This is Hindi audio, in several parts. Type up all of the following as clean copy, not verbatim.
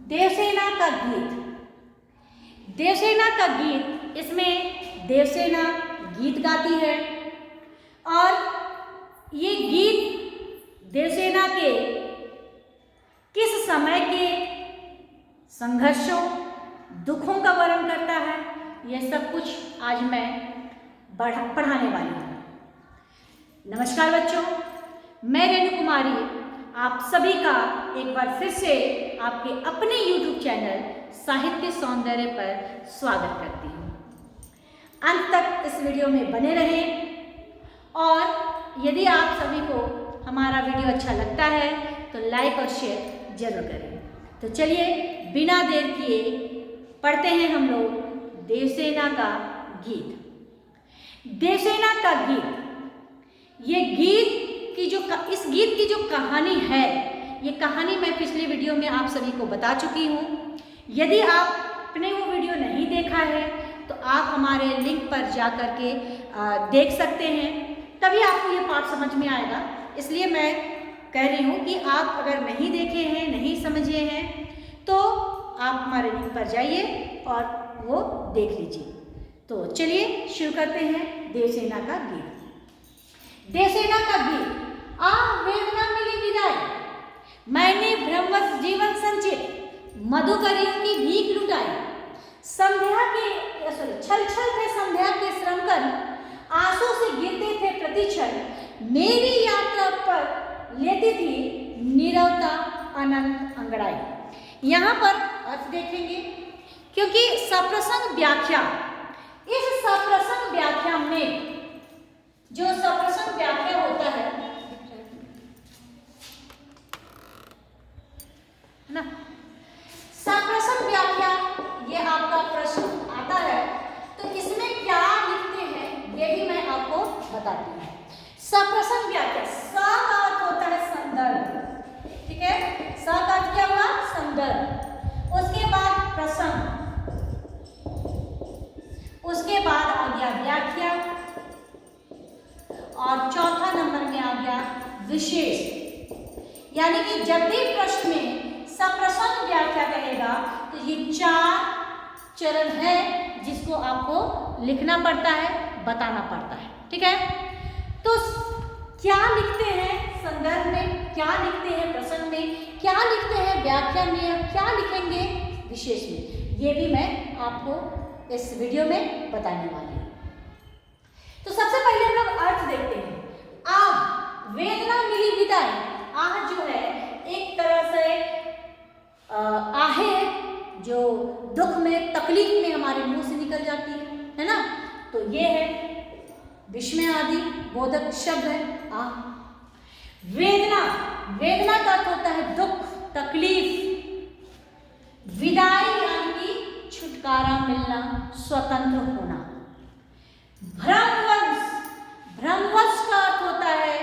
देवसेना का गीत। देवसेना का गीत, इसमें देवसेना गीत गाती है और ये गीत देवसेना के किस समय के संघर्षों, दुखों का वर्णन करता है, यह सब कुछ आज मैं पढ़ाने वाली हूँ। नमस्कार बच्चों, मैं रेणु कुमारी आप सभी का एक बार फिर से आपके अपने YouTube चैनल साहित्य सौंदर्य पर स्वागत करती हूँ। अंत तक इस वीडियो में बने रहें और यदि आप सभी को हमारा वीडियो अच्छा लगता है तो लाइक और शेयर जरूर करें। तो चलिए बिना देर किए पढ़ते हैं हम लोग देवसेना का गीत। देवसेना का गीत, ये गीत की इस गीत की जो कहानी है, ये कहानी मैं पिछले वीडियो में आप सभी को बता चुकी हूँ। यदि आपने वो वीडियो नहीं देखा है तो आप हमारे लिंक पर जा कर के देख सकते हैं, तभी आपको ये पाठ समझ में आएगा। इसलिए मैं कह रही हूँ कि आप अगर नहीं देखे हैं, नहीं समझे हैं, तो आप हमारे लिंक पर जाइए और वो देख लीजिए। तो चलिए शुरू करते हैं देवसेना का गीत। देवसेना का गीत। वेदना मिली विदाई, मैंने भ्रमवश जीवन संचित, मधुकरियों की भीख लुटाई। संध्या के छल छल थे संध्या के श्रमकर, आंसू से गिरते थे प्रतिक्षण। मेरी यात्रा पर लेती थी नीरवता अनंत अंगड़ाई। यहाँ पर अर्थ देखेंगे, क्योंकि सप्रसंग व्याख्या, इस सप्रसंग व्याख्या में जो सप्रसंग व्याख्या होता है ना, सप्रसंग व्याख्या, ये आपका प्रश्न आता है तो इसमें क्या लिखते हैं ये भी मैं आपको बताती हूँ। सप्रसंग व्याख्या, स का अर्थ होता है संदर्भ, ठीक है। स का अर्थ क्या हुआ? संदर्भ। उसके बाद प्रसंग, उसके बाद आ गया व्याख्या और चौथा नंबर में आ गया विशेष। यानी कि जब भी प्रश्न में सप्रसंग व्याख्या कहेगा तो ये 4 चरण है जिसको आपको लिखना पड़ता है, बताना पड़ता है, ठीक है। तो क्या लिखते हैं संदर्भ में, क्या लिखते हैं प्रसंग में, क्या लिखते हैं व्याख्या में और क्या लिखेंगे विशेष में, ये भी मैं आपको इस वीडियो में बताने वाली हूँ। तो सबसे पहले हम लोग अर्थ देखते हैं। वेदना मिली विदाई। जो है एक तरह से आहे जो दुख में, तकलीफ में हमारे मुंह से निकल जाती है ना, तो ये है विस्मय आदि बोधक शब्द है वेदना, वेदना का अर्थ होता है दुख, तकलीफ। विदाई यानी कि छुटकारा मिलना, स्वतंत्र होना। भ्रमवश, भ्रमवश का अर्थ होता है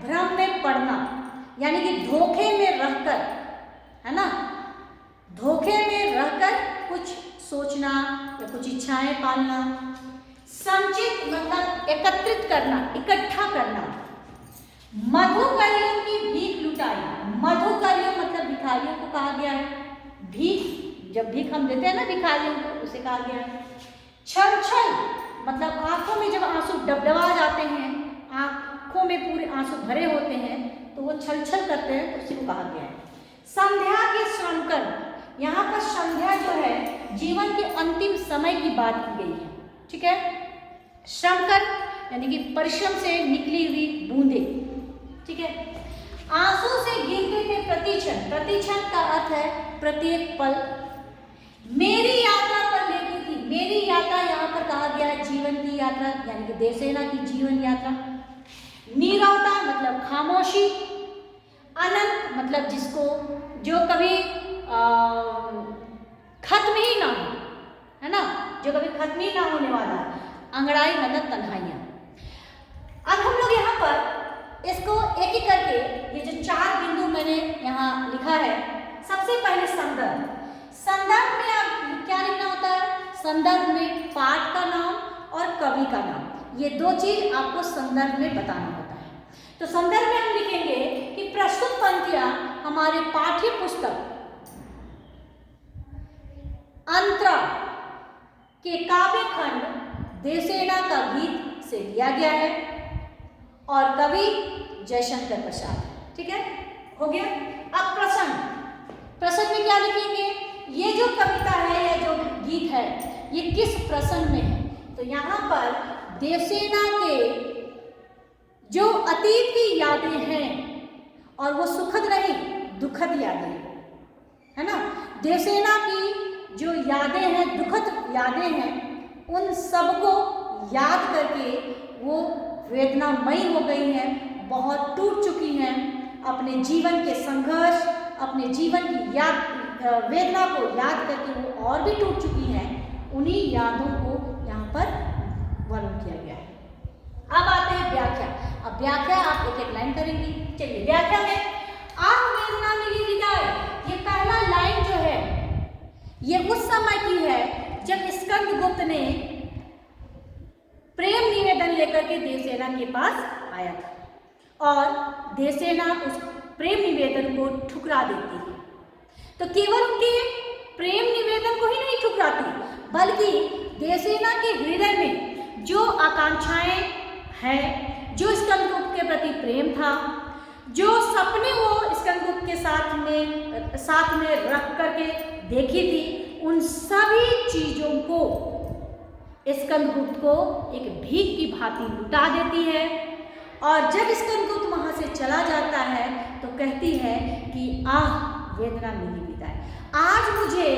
भ्रम में पड़ना, यानी कि धोखे में रहकर, है ना, धोखे में रहकर कुछ सोचना या कुछ इच्छाएं पालना। संचित मतलब एकत्रित करना, इकट्ठा करना। मधुकरियों की भीख लुटाई, मधुकरियों मतलब भिखारियों को कहा गया है। भीख, जब भीख हम देते हैं ना भिखारियों को, उसे कहा गया है। छल छल मतलब आंखों में जब आंसू डबडबा जाते हैं, आंखों में पूरे आंसू भरे होते हैं तो वो छल छल करते हैं, तो उसी को कहा गया है। संध्या के श्रमकर, यहाँ पर संध्या जो है जीवन के अंतिम समय की बात की गई है, ठीक है। श्रमकर यानी कि परिश्रम से निकली हुई बूंदे, ठीक है। आंसू से गिरते थे प्रतिक्षण, प्रतिक्षण का अर्थ है प्रत्येक पल। मेरी यात्रा पर लेती थी, मेरी यात्रा यहाँ पर कहा गया है जीवन की यात्रा, यानी कि देवसेना की जीवन यात्रा। नीरवता मतलब खामोशी। अनंत मतलब जिसको, जो कभी खत्म ही ना हो, है ना, जो कभी खत्म ही ना होने वाला। अंगड़ाई मतलब तन्हाइयाँ। अब हम लोग यहाँ पर इसको एक एक करके, ये जो 4 बिंदु मैंने यहाँ लिखा है, सबसे पहले संदर्भ। संदर्भ में आप क्या लिखना होता है? संदर्भ में पाठ का नाम और कवि का नाम, ये 2 चीज आपको संदर्भ में बताना होता है। तो संदर्भ में हम लिखेंगे कि प्रस्तुत पंक्तियां हमारे पाठ्य पुस्तक अंतरा के काव्य खंड देवसेना का गीत से लिया गया है और कवि जयशंकर प्रसाद। ठीक है, हो गया। अब प्रसंग में क्या लिखेंगे? ये जो कविता है या जो गीत है ये किस प्रसंग में है? तो यहाँ पर देवसेना के जो अतीत की यादें हैं और वो सुखद नहीं दुखद यादें है ना, देवसेना की जो यादें हैं, दुखद यादें हैं, उन सबको याद करके वो वेदनामयी हो गई हैं, बहुत टूट चुकी हैं, अपने जीवन के संघर्ष, अपने जीवन की वेदना को याद करके वो और भी टूट चुकी हैं। उन्हीं यादों को यहाँ पर वर्णन किया गया है। अब आते हैं व्याख्या। अब व्याख्या आप एक एक लाइन करेंगी। चलिए, व्याख्या में आह वेदना मिली विदाई, ये पहला लाइन जो है ये उस समय की है जब स्कंदगुप्त ने प्रेम निवेदन लेकर के देवसेना के पास आया था और देवसेना उस प्रेम निवेदन को ठुकरा देती है। तो केवल उनके प्रेम निवेदन को ही नहीं ठुकराती, बल्कि देवसेना के हृदय में जो आकांक्षाएं हैं, जो स्कंदगुप्त के प्रति प्रेम था, जो सपने वो स्कंदगुप्त के साथ में रख करके देखी थी, उन सभी चीजों को स्कंदगुप्त को एक भीख की भांति लुटा देती है। और जब स्कंदगुप्त वहां से चला जाता है तो कहती है कि आह वेदना मिली विदाई, आज मुझे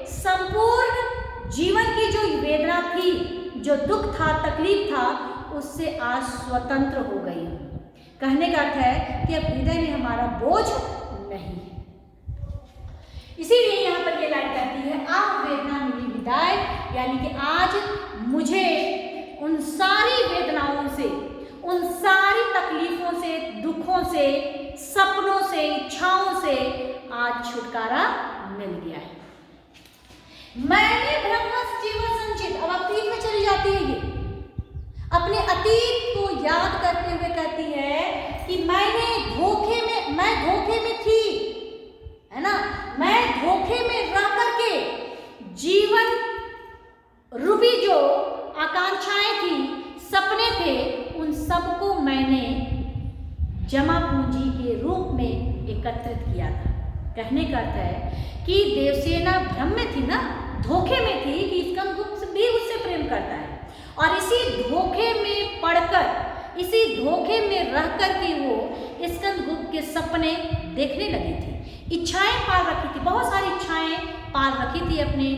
संपूर्ण जीवन की जो वेदना थी, जो दुख था, तकलीफ था, उससे आज स्वतंत्र हो गई हूँ। कहने का अर्थ है कि अब हृदय में हमारा बोझ नहीं है। इसीलिए यहाँ पर ये लाइन कहती है आह वेदना मिली विदाई, यानी कि आज मुझे उन सारी वेदनाओं से, उन सारी तकलीफों से, दुखों से, सपनों से, इच्छाओं से आज छुटकारा मिल गया है। मैंने ब्रह्मस जीवन संचित, अब अतीत में चली जाती है, ये अपने अतीत को याद करते हुए कहती है कि मैं धोखे में थी, है ना, मैं धोखे में रह करके जीवन रूपी जो आकांक्षाएं थी, सपने थे, उन सबको मैंने जमा पूंजी के रूप में एकत्रित किया था। कहने का अर्थ है कि देवसेना भ्रम में थी ना, धोखे में थी कि स्कंदगुप्त भी उससे प्रेम करता है, और इसी धोखे में पड़कर, इसी धोखे में रह कर के वो स्कंदगुप्त के सपने देखने लगी थी, इच्छाएं पाल रखी थी, बहुत सारी इच्छाएं पाल रखी थी अपने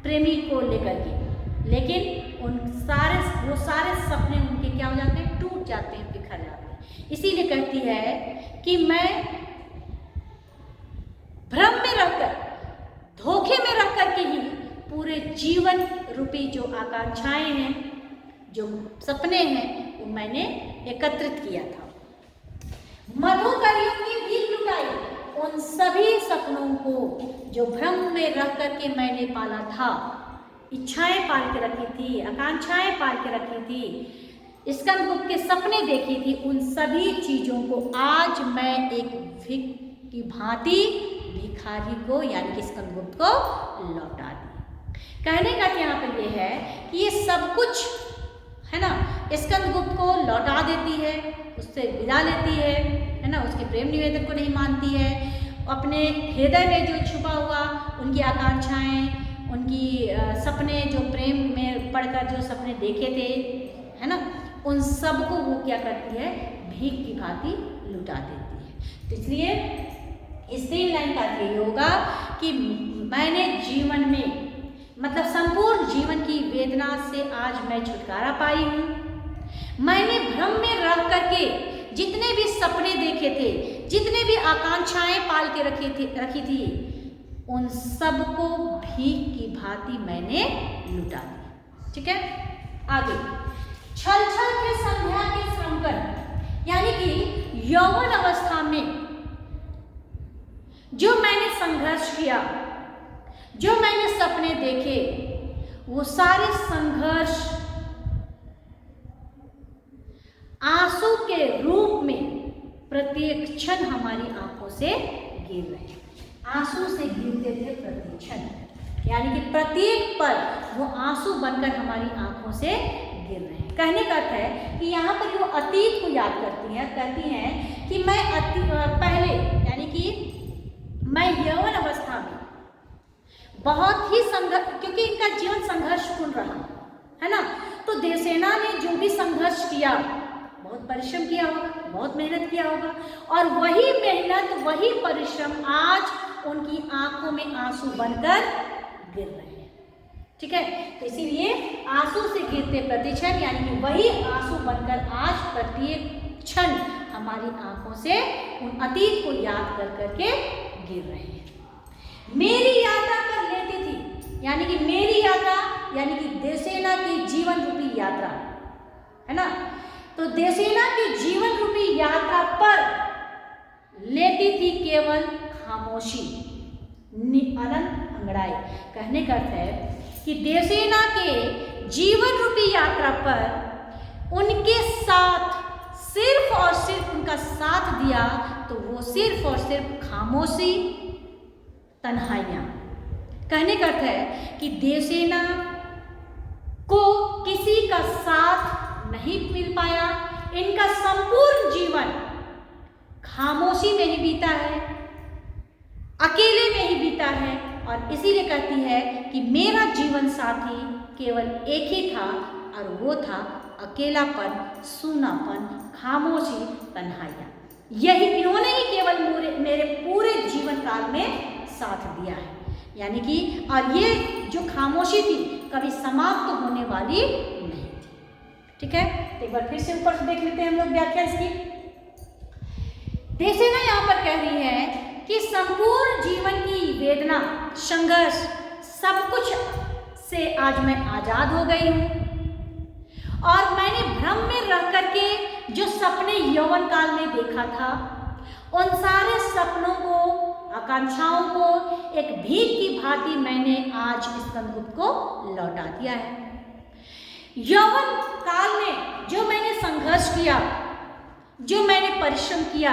प्रेमी को लेकर के, लेकिन वो सारे सपने उनके क्या हो जाते हैं, टूट जाते हैं, बिखर जाते हैं। इसीलिए कहती है कि मैं भ्रम में रहकर, धोखे में रह करके ही पूरे जीवन रूपी जो आकांक्षाएं हैं, जो सपने हैं, वो मैंने एकत्रित किया था। मधुकरियों की भीख लुटाई, उन सभी सपनों को जो भ्रम में रह करके मैंने पाला था, इच्छाएं पाल के रखी थी, आकांक्षाएं पाल के रखी थी, स्कंदगुप्त के सपने देखी थी, उन सभी चीजों को आज मैं एक भीख की भांति भिखारी को, यानी कि स्कंदगुप्त को लौटा दी। कहने का यहाँ पर यह है कि ये सब कुछ है ना, स्कंदगुप्त को लौटा देती है, उससे विदा लेती है ना, उसके प्रेम निवेदन को नहीं मानती है, अपने हृदय में जो छुपा हुआ उनकी आकांक्षाएं, उनकी सपने, जो प्रेम में पढ़कर जो सपने देखे थे, है ना, उन सब को वो क्या करती है, भीख की भांति लुटा देती है। तो इसलिए इस 3 लाइन का अर्थ ये होगा कि मैंने जीवन में, मतलब संपूर्ण जीवन की वेदना से आज मैं छुटकारा पाई हूँ। मैंने भ्रम में रह करके जितने भी सपने देखे थे, जितने भी आकांक्षाएं पाल के रखी थी, उन सबको भीख की भांति मैंने लुटा दी। ठीक है, आगे छल छल के संध्या के श्रमकर, यानी कि यौवन अवस्था में जो मैंने संघर्ष किया, जो मैंने सपने देखे, वो सारे संघर्ष आंसू के रूप में प्रत्येक क्षण हमारी आंखों से गिर रहे, आंसू से गिरते थे प्रत्येक क्षण। यानी कि प्रत्येक पल वो आंसू बनकर हमारी आंखों से गिर रहे हैं। कहने का अर्थ है कि यहाँ पर वो अतीत को याद करती हैं, कहती हैं कि मैं पहले यानी कि मैं यौवन अवस्था में बहुत ही संघर्ष, क्योंकि इनका जीवन संघर्षपूर्ण रहा है ना, तो देवसेना ने जो भी संघर्ष किया, बहुत परिश्रम किया होगा, बहुत मेहनत किया होगा, और वही मेहनत वही परिश्रम आज उनकी आंखों में आंसू बनकर गिर रहे हैं। ठीक है, तो इसीलिए आंसू से गिरते प्रतिक्षण, यानी कि वही आंसू बनकर आज प्रत्येक क्षण हमारी आंखों से उन अतीत को याद कर करके गिर रहे हैं। मेरी यात्रा कर लेती थी, यानी कि मेरी यात्रा यानी कि देवसेना की जीवन रूपी यात्रा है ना, तो देवसेना की जीवन रूपी यात्रा पर लेती थी केवल खामोशी, अनंत अंगड़ाई। कहने का अर्थ है कि देवसेना के जीवन रूपी यात्रा पर उनके साथ सिर्फ और सिर्फ उनका साथ दिया तो वो सिर्फ और सिर्फ खामोशी, तन्हाइयाँ। कहने का अर्थ है कि देवसेना को किसी का साथ नहीं मिल पाया, इनका संपूर्ण जीवन खामोशी में ही बीता है, अकेले में ही बीता है, और इसीलिए कहती है कि मेरा जीवन साथी केवल एक ही था और वो था अकेलापन, सूनापन, खामोशी, तन्हाइयाँ। यही इन्होंने ही केवल मेरे पूरे जीवन काल में साथ दिया है, यानी कि और ये जो खामोशी थी कभी समाप्त होने वाली नहीं थी। ठीक है, तो एक बार फिर से ऊपर से देख लेते हैं हम लोग व्याख्या इसकी। देवसेना यहाँ पर कह रही है कि संपूर्ण जीवन की वेदना, संघर्ष, सब कुछ से आज मैं आजाद हो गई हूँ, और मैंने भ्रम में रह करके जो सपने यौवन काल में देखा था, उन सारे सपनों को, आकांक्षाओं को एक भीख की भांति मैंने आज स्कंदगुप्त को लौटा दिया है। यौवन काल में जो मैंने संघर्ष किया, जो मैंने परिश्रम किया,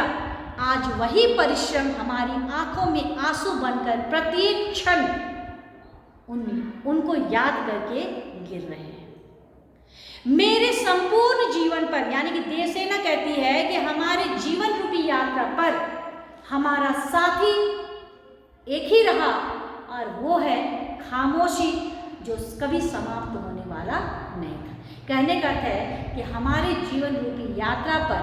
आज वही परिश्रम हमारी आंखों में आंसू बनकर प्रत्येक क्षण उनको याद करके गिर रहे हैं। मेरे संपूर्ण जीवन पर, यानी कि देवसेना कहती है कि हमारे जीवन रूपी यात्रा पर हमारा साथी एक ही रहा, और वो है खामोशी, जो कभी समाप्त होने वाला नहीं था। कहने का अर्थ है कि हमारे जीवन रूपी यात्रा पर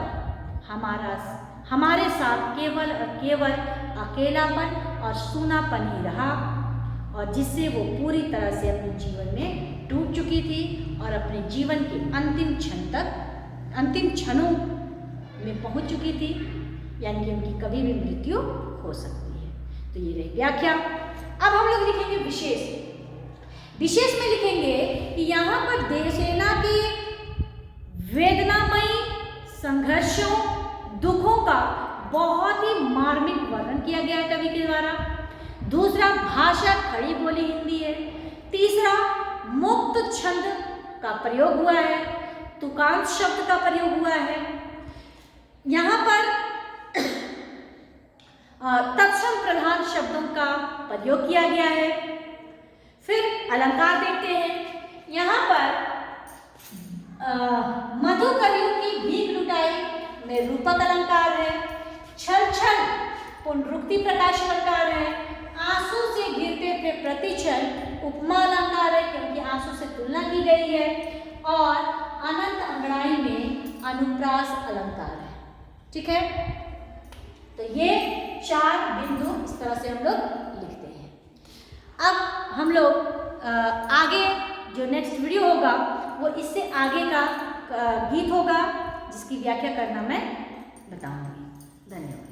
हमारे साथ केवल और केवल अकेलापन और सूनापन ही रहा, और जिससे वो पूरी तरह से अपने जीवन में टूट चुकी थी और अपने जीवन के अंतिम क्षणों में पहुंच चुकी थी, यानी कि उनकी कभी भी मृत्यु हो सकती है। तो ये रही व्याख्या। अब हम लोग लिखेंगे विशेष में लिखेंगे कि यहाँ पर देवसेना के वेदनामयी संघर्षों, दुखों का बहुत ही मार्मिक वर्णन किया गया है कवि के द्वारा। दूसरा, भाषा खड़ी बोली हिंदी है। तीसरा, मुक्त छंद का प्रयोग हुआ है, तुकांत शब्द का प्रयोग हुआ है। यहाँ पर तत्सम प्रधान शब्दों का प्रयोग किया गया है। फिर अलंकार देखते हैं। यहाँ पर मधु कवियों की भीख लुटाई में रूपक अलंकार है। छल छल पुनरुक्ति प्रकाश अलंकार है। आंसू से गिरते थे प्रतिक्षण उपमा अलंकार है, क्योंकि आंसू से तुलना की गई है। और अनंत अंगड़ाई में अनुप्रास अलंकार है। ठीक है, तो ये 4 बिंदु इस तरह से हम लोग लिखते हैं। अब हम लोग आगे जो नेक्स्ट वीडियो होगा वो इससे आगे का गीत होगा, जिसकी व्याख्या करना मैं बताऊंगी। धन्यवाद।